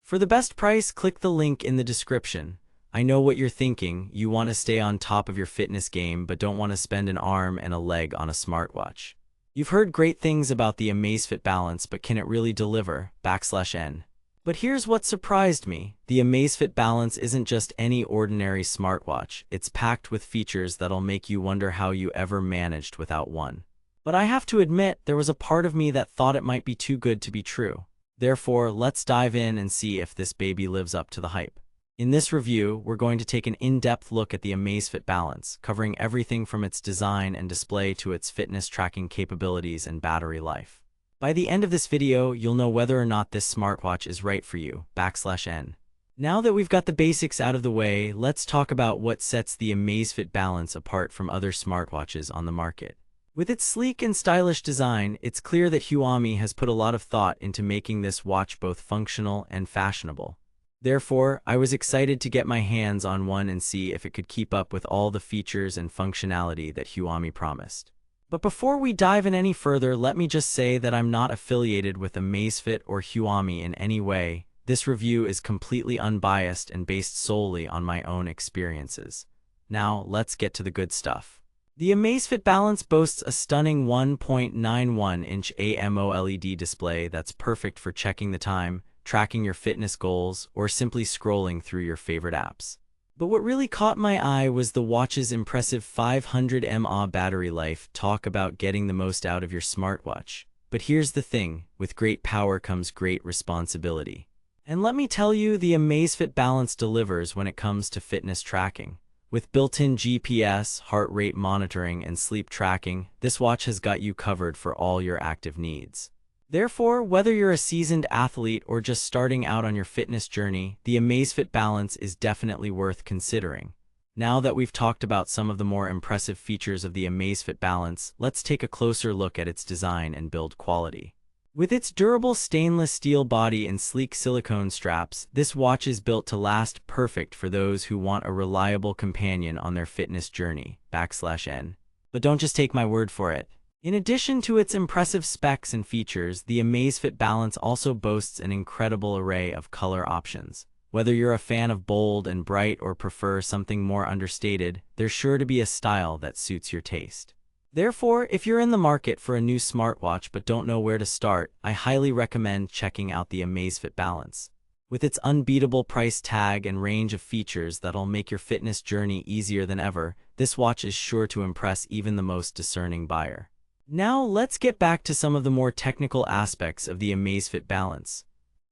For the best price, click the link in the description. I know what you're thinking. You want to stay on top of your fitness game but don't want to spend an arm and a leg on a smartwatch. You've heard great things about the Amazfit Balance, but can it really deliver? /N. But here's what surprised me. The Amazfit Balance isn't just any ordinary smartwatch. It's packed with features that'll make you wonder how you ever managed without one. But I have to admit, there was a part of me that thought it might be too good to be true. Therefore, let's dive in and see if this baby lives up to the hype. In this review, we're going to take an in-depth look at the Amazfit Balance, covering everything from its design and display to its fitness tracking capabilities and battery life. By the end of this video, you'll know whether or not this smartwatch is right for you. /N. Now that we've got the basics out of the way, let's talk about what sets the Amazfit Balance apart from other smartwatches on the market. With its sleek and stylish design, it's clear that Xiaomi has put a lot of thought into making this watch both functional and fashionable. Therefore, I was excited to get my hands on one and see if it could keep up with all the features and functionality that Xiaomi promised. But before we dive in any further, let me just say that I'm not affiliated with Amazfit or Xiaomi in any way. This review is completely unbiased and based solely on my own experiences. Now, let's get to the good stuff. The Amazfit Balance boasts a stunning 1.91-inch AMOLED display that's perfect for checking the time, tracking your fitness goals, or simply scrolling through your favorite apps. But what really caught my eye was the watch's impressive 500 mAh battery life. Talk about getting the most out of your smartwatch. But here's the thing, with great power comes great responsibility. And let me tell you, the Amazfit Balance delivers when it comes to fitness tracking. With built-in GPS, heart rate monitoring, and sleep tracking, this watch has got you covered for all your active needs. Therefore, whether you're a seasoned athlete or just starting out on your fitness journey, the Amazfit Balance is definitely worth considering. Now that we've talked about some of the more impressive features of the Amazfit Balance, let's take a closer look at its design and build quality. With its durable stainless steel body and sleek silicone straps, this watch is built to last, perfect for those who want a reliable companion on their fitness journey. /N. But don't just take my word for it. In addition to its impressive specs and features, the Amazfit Balance also boasts an incredible array of color options. Whether you're a fan of bold and bright or prefer something more understated, there's sure to be a style that suits your taste. Therefore, if you're in the market for a new smartwatch but don't know where to start, I highly recommend checking out the Amazfit Balance. With its unbeatable price tag and range of features that'll make your fitness journey easier than ever, this watch is sure to impress even the most discerning buyer. Now, let's get back to some of the more technical aspects of the Amazfit Balance.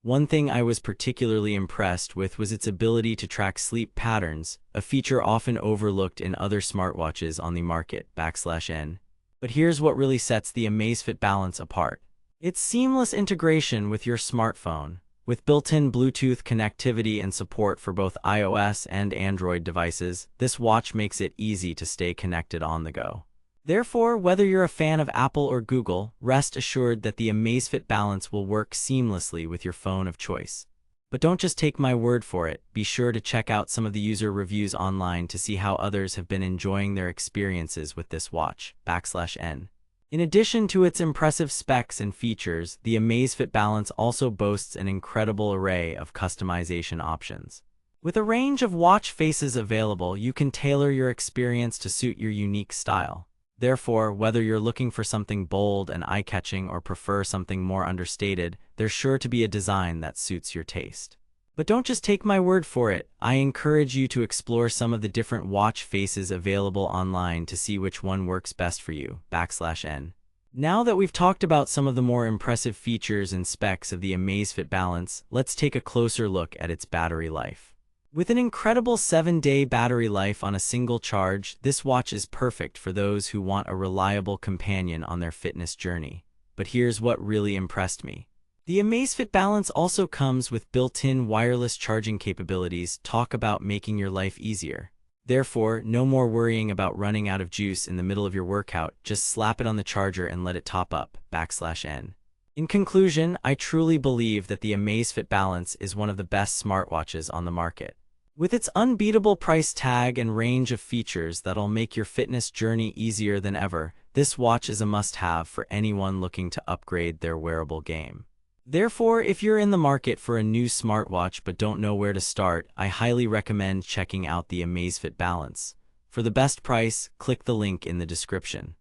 One thing I was particularly impressed with was its ability to track sleep patterns, a feature often overlooked in other smartwatches on the market. /N. But here's what really sets the Amazfit Balance apart. Its seamless integration with your smartphone. With built-in Bluetooth connectivity and support for both iOS and Android devices, this watch makes it easy to stay connected on the go. Therefore, whether you're a fan of Apple or Google, rest assured that the Amazfit Balance will work seamlessly with your phone of choice. But don't just take my word for it. Be sure to check out some of the user reviews online to see how others have been enjoying their experiences with this watch. /N. In addition to its impressive specs and features, the Amazfit Balance also boasts an incredible array of customization options. With a range of watch faces available, you can tailor your experience to suit your unique style. Therefore, whether you're looking for something bold and eye-catching or prefer something more understated, there's sure to be a design that suits your taste. But don't just take my word for it. I encourage you to explore some of the different watch faces available online to see which one works best for you. /N. Now that we've talked about some of the more impressive features and specs of the Amazfit Balance, let's take a closer look at its battery life. With an incredible 7-day battery life on a single charge, this watch is perfect for those who want a reliable companion on their fitness journey. But here's what really impressed me. The Amazfit Balance also comes with built-in wireless charging capabilities. Talk about making your life easier. Therefore, no more worrying about running out of juice in the middle of your workout. Just slap it on the charger and let it top up. /N. In conclusion, I truly believe that the Amazfit Balance is one of the best smartwatches on the market. With its unbeatable price tag and range of features that'll make your fitness journey easier than ever, this watch is a must-have for anyone looking to upgrade their wearable game. Therefore, if you're in the market for a new smartwatch but don't know where to start, I highly recommend checking out the Amazfit Balance. For the best price, click the link in the description.